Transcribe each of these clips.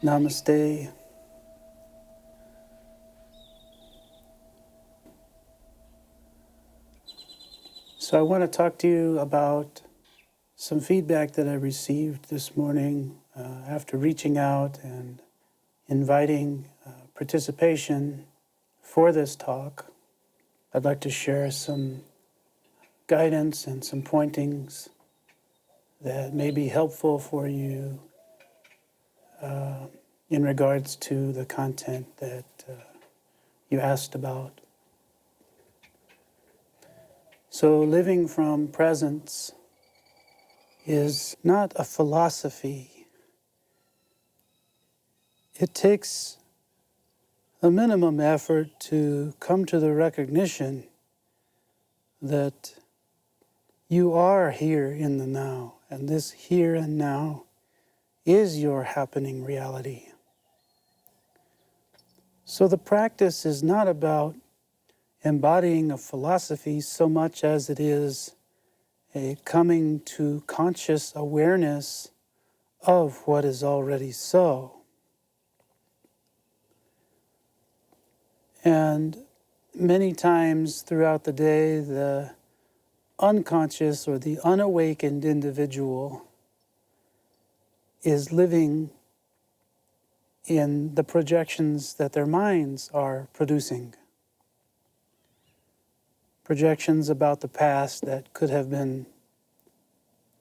Namaste. So I want to talk to you about some feedback that I received this morning after reaching out and inviting participation for this talk. I'd like to share some guidance and some pointings that may be helpful for you in regards to the content that you asked about. So living from presence is not a philosophy. It takes a minimum effort to come to the recognition that you are here in the now, and this here and now is your happening reality. So the practice is not about embodying a philosophy so much as it is a coming to conscious awareness of what is already so. And many times throughout the day, the unconscious or the unawakened individual is living in the projections that their minds are producing. Projections about the past that could have been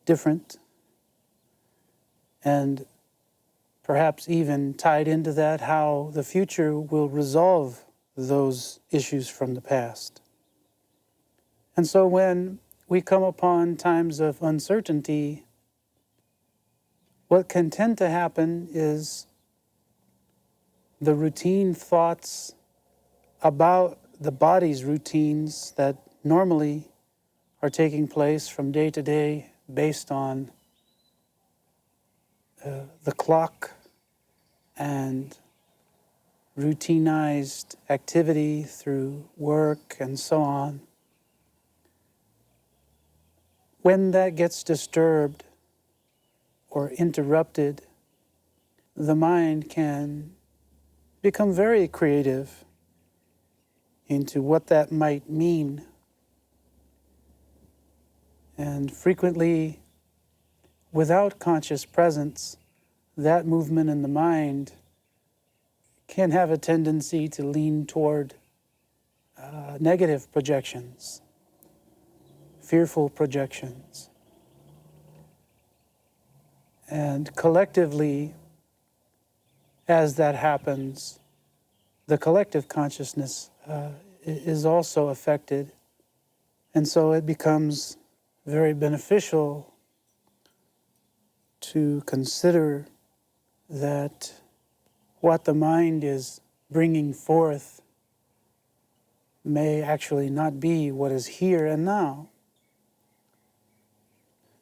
different, and perhaps even tied into that, how the future will resolve those issues from the past. And so when we come upon times of uncertainty, what can tend to happen is the routine thoughts about the body's routines that normally are taking place from day to day based on the clock and routinized activity through work and so on. When that gets disturbed or interrupted, the mind can become very creative into what that might mean. And frequently, without conscious presence, that movement in the mind can have a tendency to lean toward negative projections, fearful projections. And collectively, as that happens, the collective consciousness is also affected. And so it becomes very beneficial to consider that what the mind is bringing forth may actually not be what is here and now.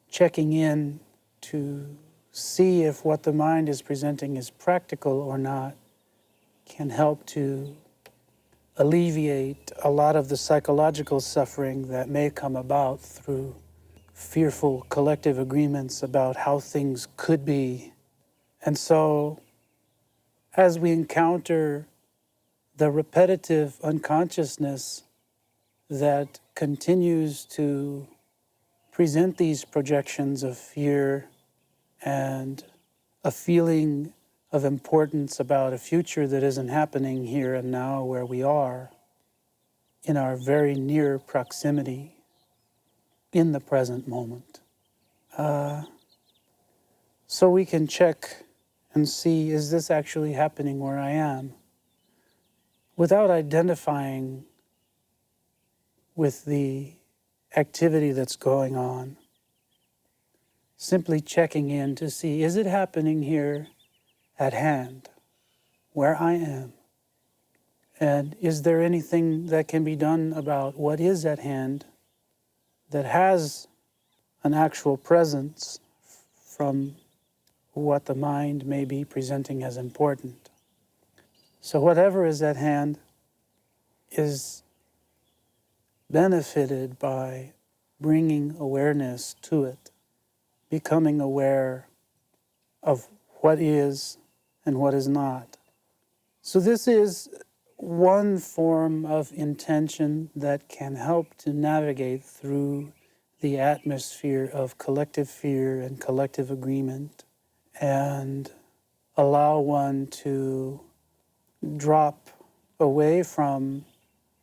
Checking in to see if what the mind is presenting is practical or not can help to alleviate a lot of the psychological suffering that may come about through fearful collective agreements about how things could be. And so, as we encounter the repetitive unconsciousness that continues to present these projections of fear and a feeling of importance about a future that isn't happening here and now where we are, in our very near proximity, in the present moment. So we can check and see, is this actually happening where I am? Without identifying with the activity that's going on. Simply checking in to see, is it happening here at hand, where I am? And is there anything that can be done about what is at hand that has an actual presence from what the mind may be presenting as important? So whatever is at hand is benefited by bringing awareness to it, becoming aware of what is and what is not. So this is one form of intention that can help to navigate through the atmosphere of collective fear and collective agreement and allow one to drop away from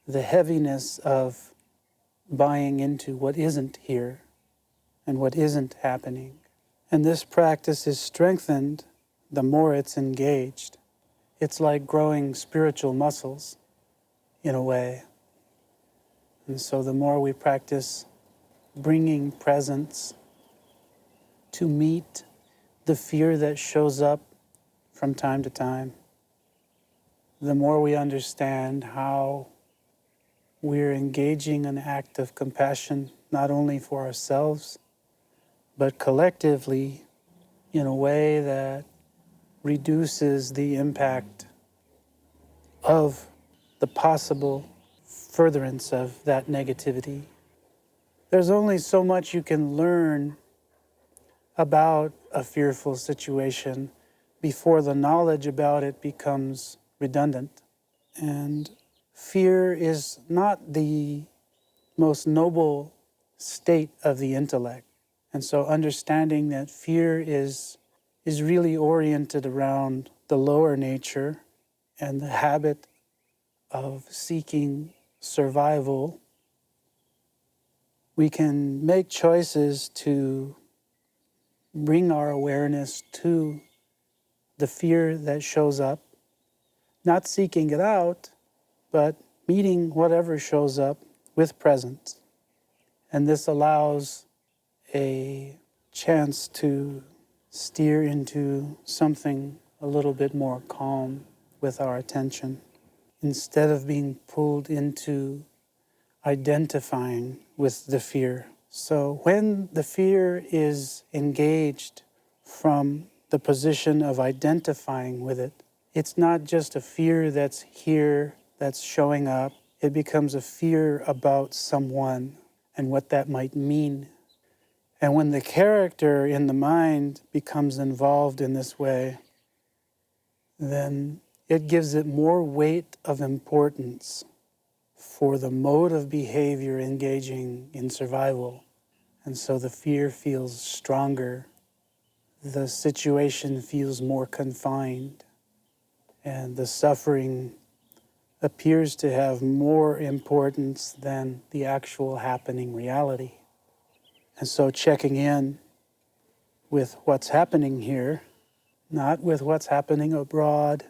the heaviness of buying into what isn't here and what isn't happening. And this practice is strengthened the more it's engaged. It's like growing spiritual muscles in a way. And so the more we practice bringing presence to meet the fear that shows up from time to time, the more we understand how we're engaging an act of compassion, not only for ourselves, but collectively in a way that reduces the impact of the possible furtherance of that negativity. There's only so much you can learn about a fearful situation before the knowledge about it becomes redundant. And fear is not the most noble state of the intellect. And so understanding that fear is really oriented around the lower nature and the habit of seeking survival, we can make choices to bring our awareness to the fear that shows up, not seeking it out, but meeting whatever shows up with presence. And this allows a chance to steer into something a little bit more calm with our attention, instead of being pulled into identifying with the fear. So when the fear is engaged from the position of identifying with it, it's not just a fear that's here, that's showing up. It becomes a fear about someone and what that might mean. And when the character in the mind becomes involved in this way, then it gives it more weight of importance for the mode of behavior engaging in survival. And so the fear feels stronger, the situation feels more confined, and the suffering appears to have more importance than the actual happening reality. And so checking in with what's happening here, not with what's happening abroad,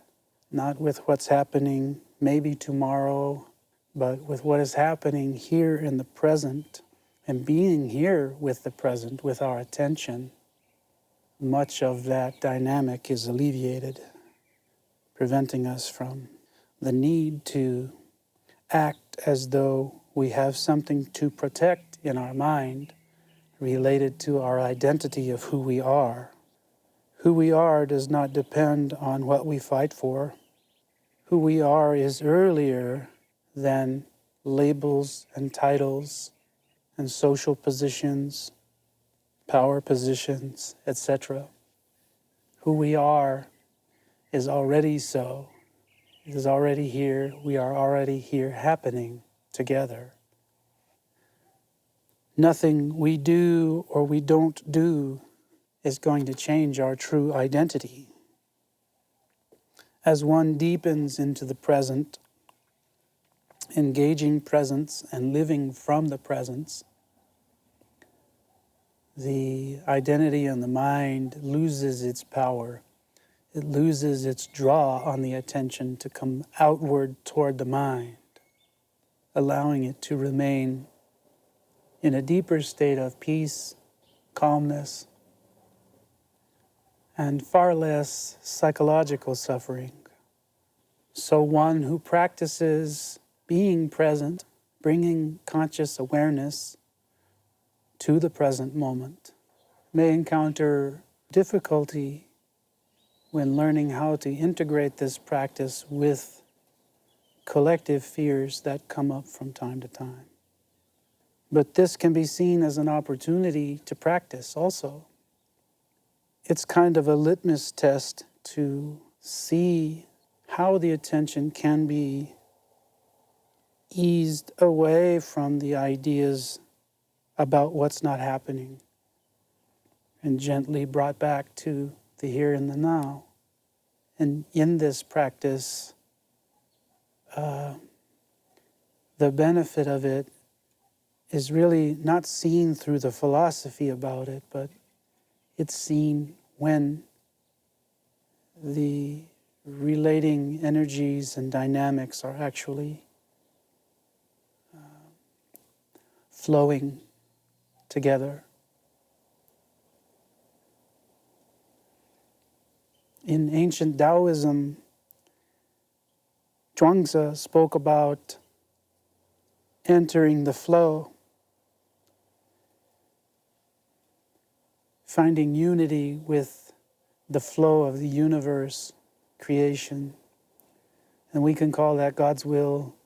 not with what's happening maybe tomorrow, but with what is happening here in the present, and being here with the present, with our attention, much of that dynamic is alleviated, preventing us from the need to act as though we have something to protect in our mind related to our identity of who we are. Who we are does not depend on what we fight for. Who we are is earlier than labels and titles and social positions, power positions, etc. Who we are is already so. It is already here. We are already here happening together. Nothing we do or we don't do is going to change our true identity. As one deepens into the present, engaging presence and living from the presence, the identity in the mind loses its power. It loses its draw on the attention to come outward toward the mind, allowing it to remain in a deeper state of peace, calmness, and far less psychological suffering. So one who practices being present, bringing conscious awareness to the present moment, may encounter difficulty when learning how to integrate this practice with collective fears that come up from time to time. But this can be seen as an opportunity to practice also. It's kind of a litmus test to see how the attention can be eased away from the ideas about what's not happening and gently brought back to the here and the now. And in this practice, the benefit of it is really not seen through the philosophy about it, but it's seen when the relating energies and dynamics are actually flowing together. In ancient Taoism, Zhuangzi spoke about entering the flow, finding unity with the flow of the universe, creation, and we can call that God's will.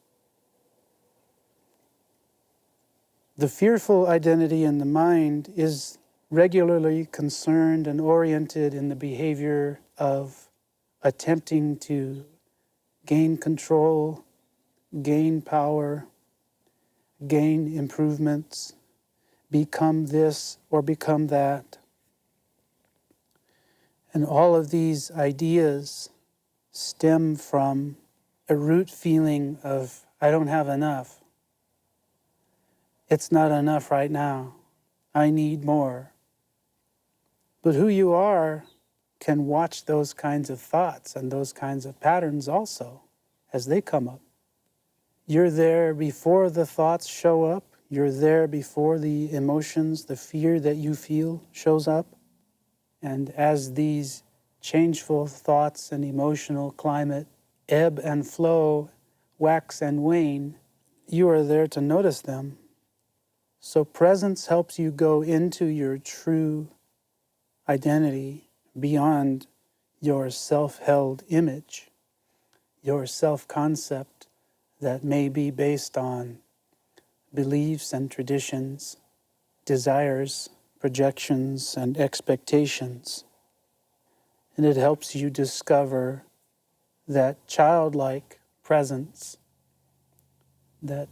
The fearful identity in the mind is regularly concerned and oriented in the behavior of attempting to gain control, gain power, gain improvements, become this or become that. And all of these ideas stem from a root feeling of, I don't have enough. It's not enough right now. I need more. But who you are can watch those kinds of thoughts and those kinds of patterns also as they come up. You're there before the thoughts show up. You're there before the emotions, the fear that you feel shows up. And as these changeful thoughts and emotional climate ebb and flow, wax and wane, you are there to notice them. So presence helps you go into your true identity beyond your self-held image, your self-concept that may be based on beliefs and traditions, desires, projections, and expectations. And it helps you discover that childlike presence that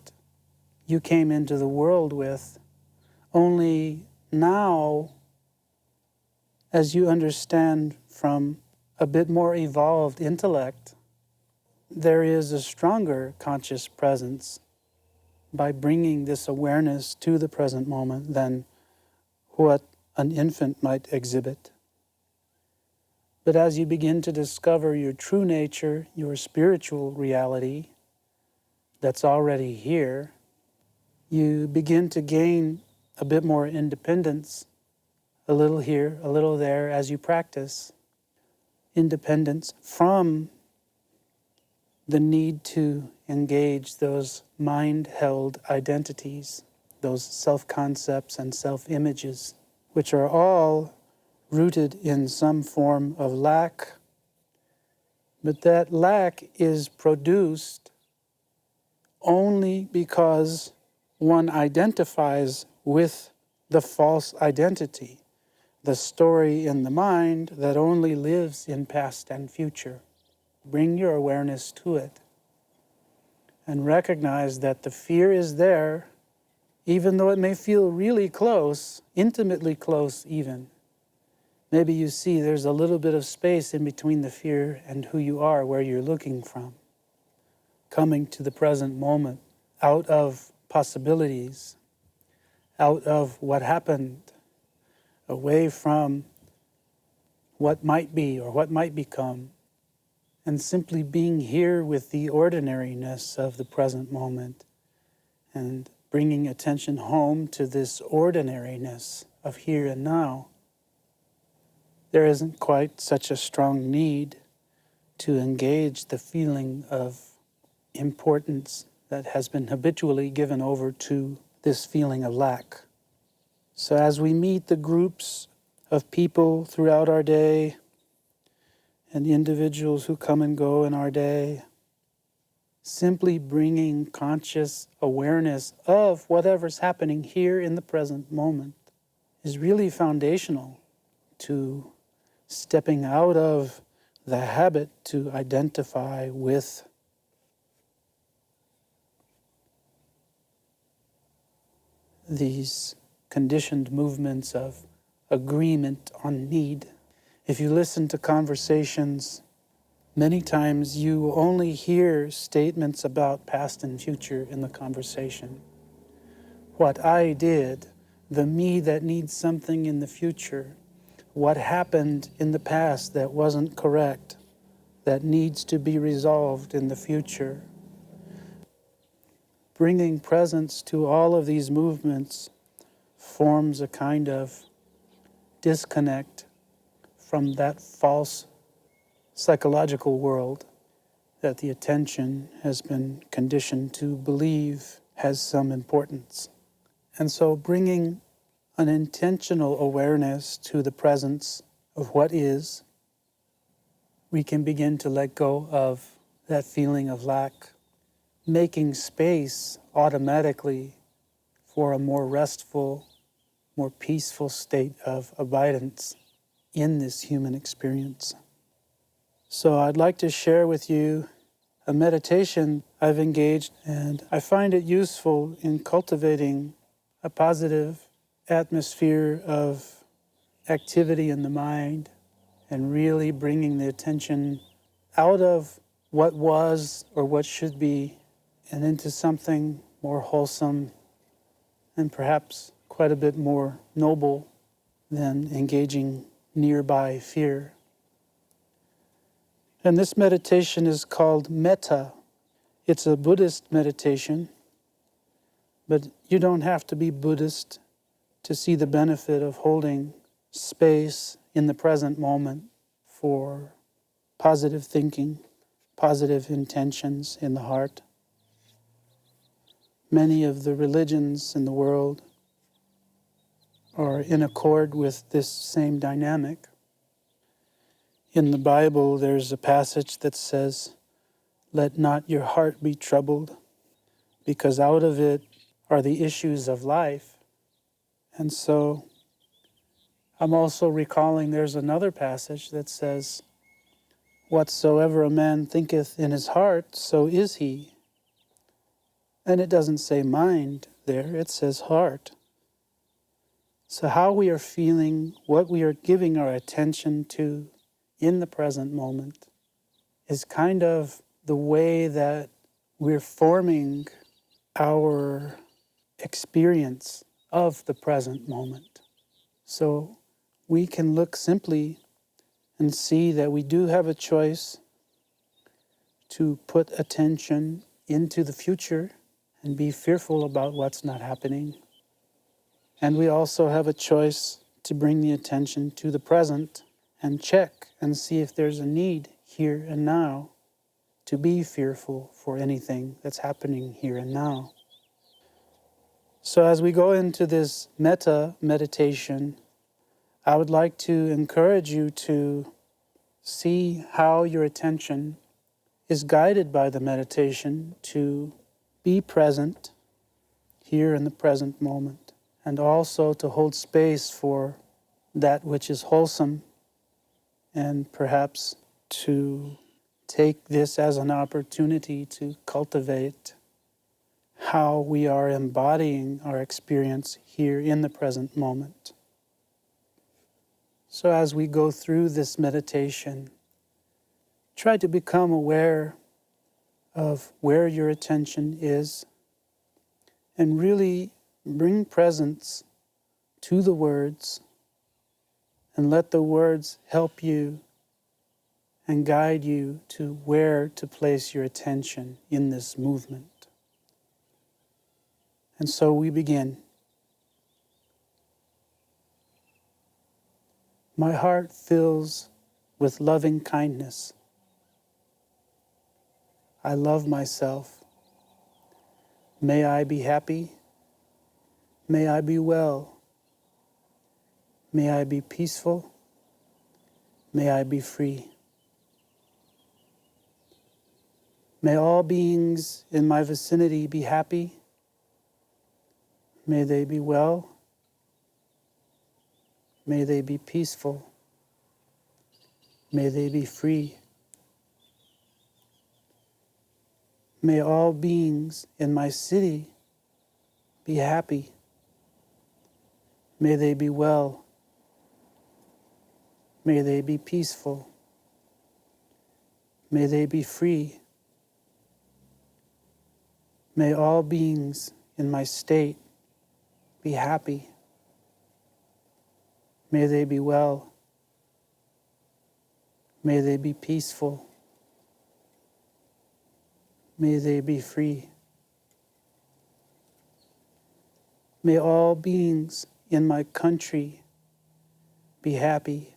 you came into the world with. Only now, as you understand from a bit more evolved intellect, there is a stronger conscious presence by bringing this awareness to the present moment than what an infant might exhibit. But as you begin to discover your true nature, your spiritual reality that's already here, you begin to gain a bit more independence, a little here, a little there, as you practice. Independence from the need to engage those mind-held identities, those self-concepts and self-images, which are all rooted in some form of lack. But that lack is produced only because one identifies with the false identity, the story in the mind that only lives in past and future. Bring your awareness to it and recognize that the fear is there, even though it may feel really close, intimately close even. Maybe you see there's a little bit of space in between the fear and who you are, where you're looking from. Coming to the present moment, out of possibilities, out of what happened, away from what might be or what might become, and simply being here with the ordinariness of the present moment and bringing attention home to this ordinariness of here and now. There isn't quite such a strong need to engage the feeling of importance that has been habitually given over to this feeling of lack. So as we meet the groups of people throughout our day and the individuals who come and go in our day, simply bringing conscious awareness of whatever's happening here in the present moment is really foundational to stepping out of the habit to identify with these conditioned movements of agreement on need. If you listen to conversations, many times you only hear statements about past and future in the conversation. What I did, the me that needs something in the future, what happened in the past that wasn't correct, that needs to be resolved in the future. Bringing presence to all of these movements forms a kind of disconnect from that false psychological world that the attention has been conditioned to believe has some importance. And so bringing an intentional awareness to the presence of what is, we can begin to let go of that feeling of lack, making space automatically for a more restful, more peaceful state of abidance in this human experience. So I'd like to share with you a meditation I've engaged, and I find it useful in cultivating a positive atmosphere of activity in the mind and really bringing the attention out of what was or what should be and into something more wholesome and perhaps quite a bit more noble than engaging nearby fear. And this meditation is called metta. It's a Buddhist meditation, but you don't have to be Buddhist to see the benefit of holding space in the present moment for positive thinking, positive intentions in the heart. Many of the religions in the world are in accord with this same dynamic. In the Bible, there's a passage that says, "Let not your heart be troubled, because out of it are the issues of life." And so I'm also recalling there's another passage that says, "Whatsoever a man thinketh in his heart, so is he." And it doesn't say mind there, it says heart. So how we are feeling, what we are giving our attention to in the present moment is kind of the way that we're forming our experience of the present moment. So we can look simply and see that we do have a choice to put attention into the future and be fearful about what's not happening. And we also have a choice to bring the attention to the present and check and see if there's a need here and now to be fearful for anything that's happening here and now. So as we go into this metta meditation, I would like to encourage you to see how your attention is guided by the meditation to be present here in the present moment, and also to hold space for that which is wholesome, and perhaps to take this as an opportunity to cultivate how we are embodying our experience here in the present moment. So as we go through this meditation, try to become aware of where your attention is and really bring presence to the words and let the words help you and guide you to where to place your attention in this movement. And so we begin. My heart fills with loving kindness. I love myself. May I be happy. May I be well. May I be peaceful. May I be free. May all beings in my vicinity be happy. May they be well. May they be peaceful. May they be free. May all beings in my city be happy. May they be well. May they be peaceful. May they be free. May all beings in my state be happy. May they be well. May they be peaceful. May they be free. May all beings in my country be happy.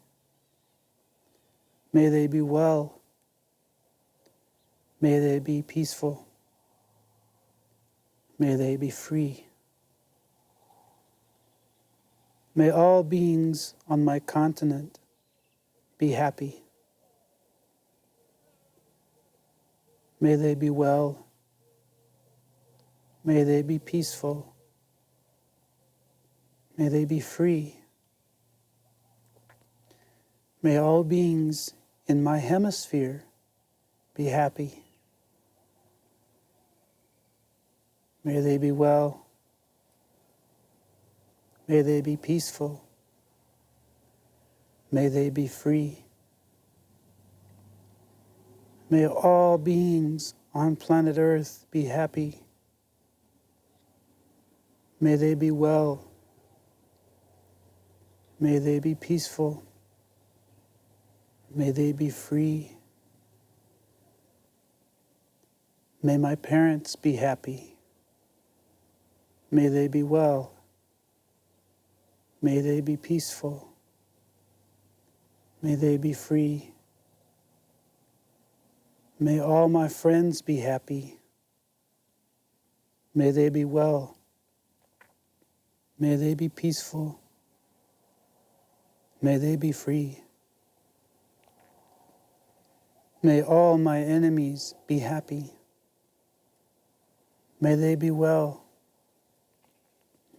May they be well. May they be peaceful. May they be free. May all beings on my continent be happy. May they be well. May they be peaceful. May they be free. May all beings in my hemisphere be happy. May they be well. May they be peaceful. May they be free. May all beings on planet Earth be happy. May they be well. May they be peaceful. May they be free. May my parents be happy. May they be well. May they be peaceful. May they be free. May all my friends be happy. May they be well. May they be peaceful. May they be free. May all my enemies be happy. May they be well.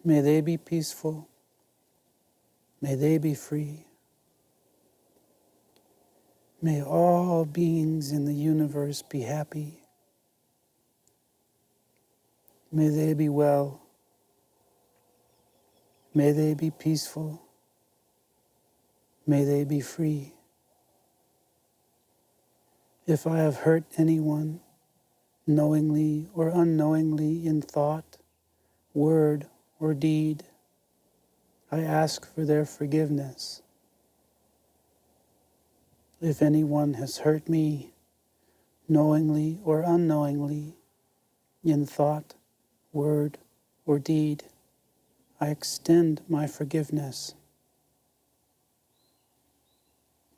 May they be peaceful. May they be free. May all beings in the universe be happy. May they be well. May they be peaceful. May they be free. If I have hurt anyone, knowingly or unknowingly in thought, word, or deed, I ask for their forgiveness. If anyone has hurt me, knowingly or unknowingly, in thought, word, or deed, I extend my forgiveness.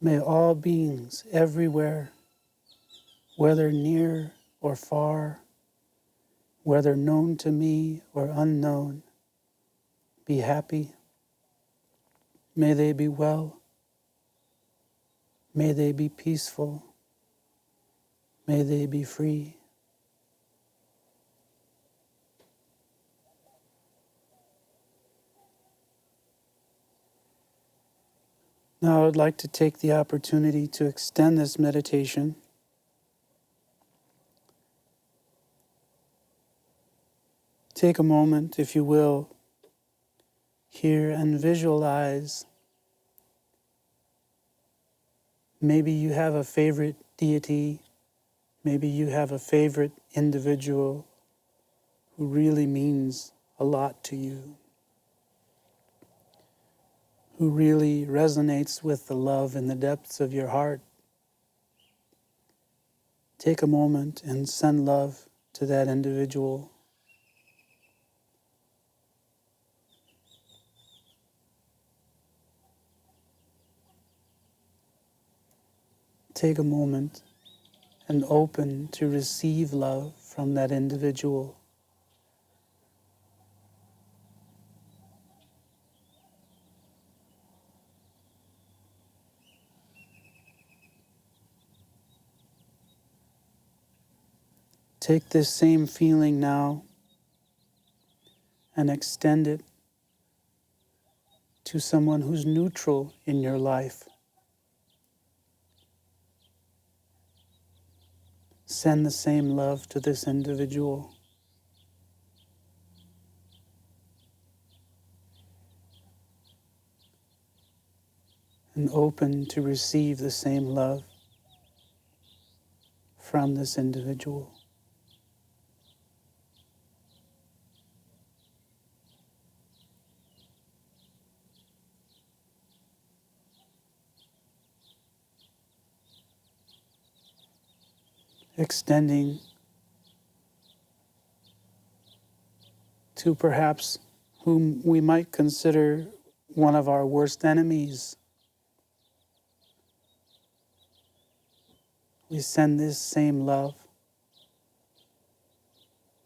May all beings everywhere, whether near or far, whether known to me or unknown, be happy. May they be well. May they be peaceful. May they be free. Now I would like to take the opportunity to extend this meditation Take a moment, if you will, here and visualize. Maybe you have a favorite deity. Maybe you have a favorite individual who really means a lot to you, who really resonates with the love in the depths of your heart. Take a moment and send love to that individual. Take a moment and open to receive love from that individual. Take this same feeling now and extend it to someone who's neutral in your life. send the same love to this individual. And open to receive the same love from this individual. Extending to perhaps whom we might consider one of our worst enemies. We send this same love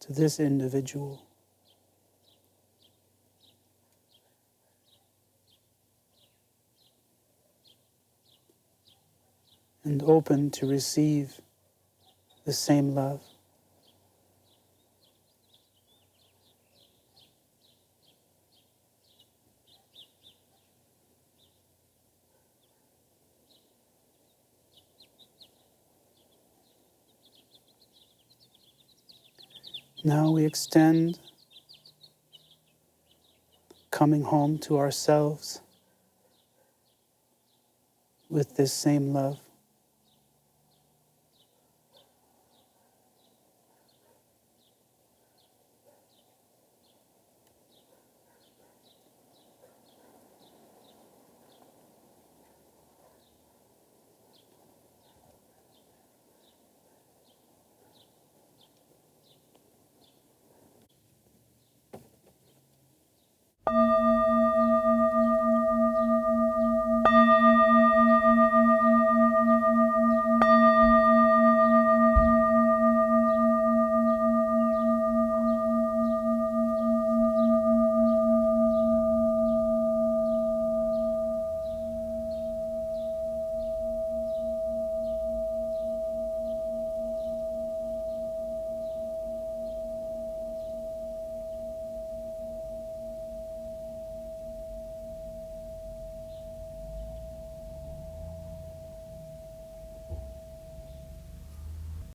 to this individual. And open to receive the same love. Now we extend, coming home to ourselves with this same love.